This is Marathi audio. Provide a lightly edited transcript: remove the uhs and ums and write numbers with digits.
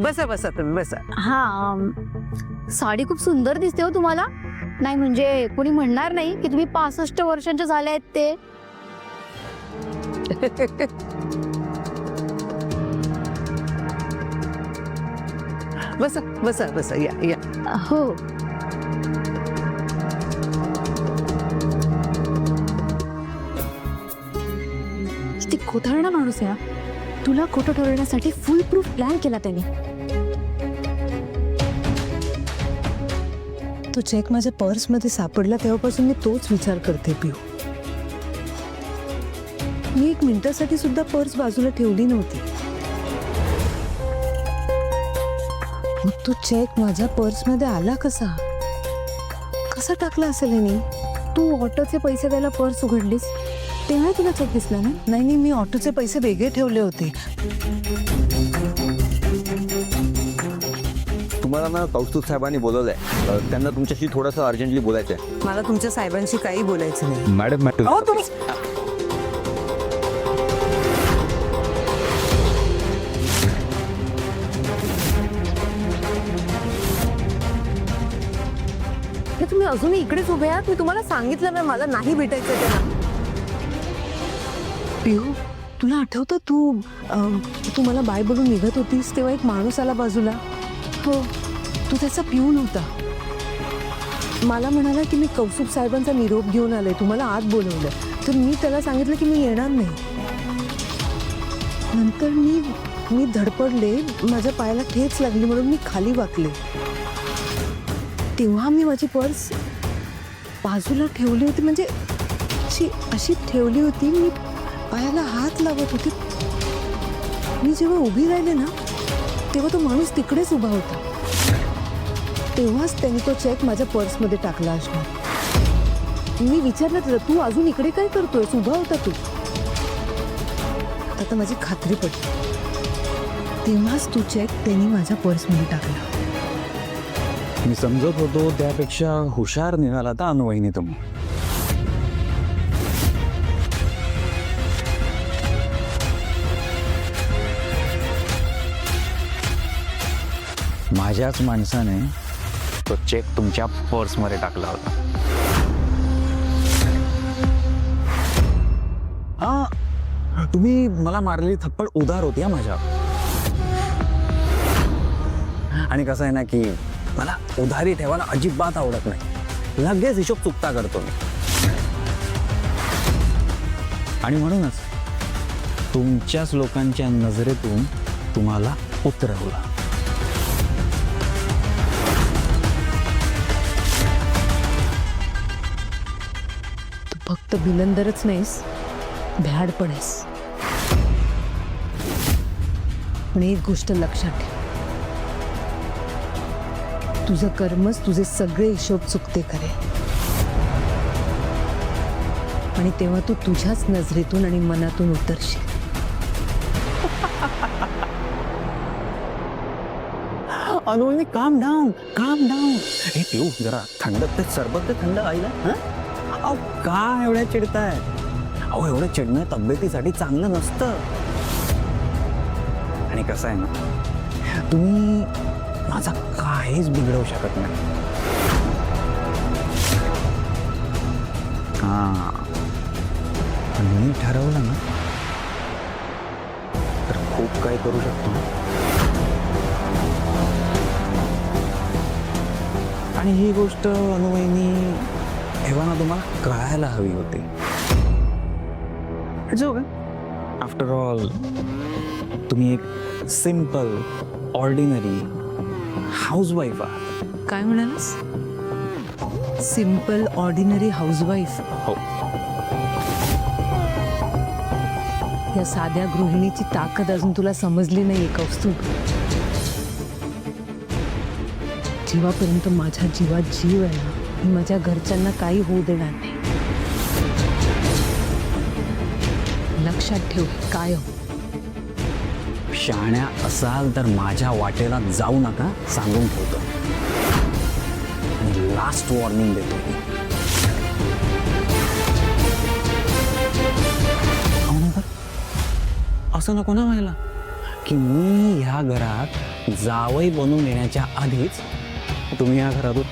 बसा बसा तुम्ही बसा. हा साडी खूप सुंदर दिसते हो तुम्हाला. नाही म्हणजे कोणी म्हणणार नाही की तुम्ही 65 वर्षांच्या झाल्या आहेत ते. बसा बसा बसा या या. हो. किती खोटारडा माणूस आहे हा. तुला खोटं ठरवण्यासाठी फुल प्रूफ प्लॅन केला त्याने. तो चेक माझ्या पर्समध्ये सापडला तेव्हापासून मी तोच विचार करते पिऊ. मी 1 मिनिटासाठी सुद्धा पर्स बाजूला ठेवली नव्हती. मग तो चेक माझ्या पर्समध्ये आला कसा? कसा टाकला असेल ह्यानी? तू ऑटोचे पैसे द्यायला पर्स उघडलीस तेव्हा तुला चेक दिसला ना. नाही नाही, मी ऑटोचे पैसे वेगळे ठेवले होते. तुम्हाला ना कौस्तुभ साहेबांनी बोलवलंय. त्यांना तुमच्याशी थोडंसं अर्जंटली बोलायचं आहे. मला तुमच्या साहेबांशी काही बोलायचं नाही. मॅडम अहो, तुम्ही हे तुम्ही अजूनही इकडेच उभे आहात. मी तुम्हाला सांगितलं ना मला नाही भेटायचं त्यांना. पिऊ, तुला आठवतं तू मला बाय बोलून निघत होतीस तेव्हा एक माणूस आला बाजूला. हो. तू त्याचा पिऊ नव्हता. मला म्हणाला की मी कौस्तुभ साहेबांचा निरोप घेऊन आले, तुम्हाला आत बोलवलं. तर मी त्याला सांगितलं की मी येणार नाही. नंतर मी धडपडले, माझ्या पायाला ठेच लागली म्हणून मी खाली वाकले. तेव्हा मी माझी पर्स बाजूला ठेवली होती, म्हणजे अशी ठेवली होती. मी पायाला हात लावत होते. मी जेव्हा उभी राहिले ना तेव्हा तो माणूस तिकडेच उभा होता. तेव्हाच त्यांनी तो चेक माझ्या पर्समध्ये टाकला असणार. मी विचारलं तुला, तू अजून इकडे काय करतोयस? उभा होता तू. आता माझी खात्री पडली. तेव्हाच तो चेक त्यांनी माझ्या पर्समध्ये टाकला. मी समजत होतो त्यापेक्षा हुशार निघाला तर अनुवहिनी तुम्ही. माझ्याच माणसाने तो चेक तुमच्या पर्समध्ये टाकला होता. हा, तुम्ही मला मारलेली थप्पड उधार होती हा माझ्या. आणि कसं आहे ना की मला उधारी ठेवायला अजिबात आवडत नाही. लगेच हिशोब चुकता करतो मी. आणि म्हणूनच तुमच्याच लोकांच्या नजरेतून तुम्हाला उतरवलं. फक्त बिलंदरच नाहीस, भ्याड पण आहेस. पण एक गोष्ट लक्षात ठेव, तुझं कर्मच तुझे सगळे हिशोब चुकते करे. आणि तेव्हा तू तुझ्याच नजरेतून आणि मनातून उतरशील. अनुवहिनी काम डाऊन, काम डाऊन. हे पिऊ जरा थंड ते सरबत ते थंड आईला. अहो का एवढ्या चिडताय? अहो एवढं चिडणं तब्येतीसाठी चांगलं नसतं. आणि कसं आहे ना, तुम्ही माझा काहीच बिघडवू शकत नाही. हा, पण मी ठरवलं ना तर खूप काही करू शकतो. आणि ही गोष्ट अनुवहिनी एव्हाना तुम्हाला कळायला हवी होती. आफ्टर ऑल तुम्ही एक सिंपल ऑर्डिनरी हाऊसवाईफ आहात. काय म्हणालास? Simple ordinary housewife? हो. या साध्या गृहिणीची ताकद अजून तुला समजली नाहीये कौस्तुभ. जेव्हापर्यंत माझ्या जीवात जीव आहे ना, मी माझ्या घरच्यांना काही होऊ देणार नाही. लक्षात ठेव कायम. शहाण्या असाल तर माझ्या वाटेला जाऊ नका, सांगून ठेवतो. आणि लास्ट वॉर्निंग देतो मी. असं नको ना व्हायला की मी ह्या घरात जावई बनून येण्याच्या आधीच तुम्ही या घरातून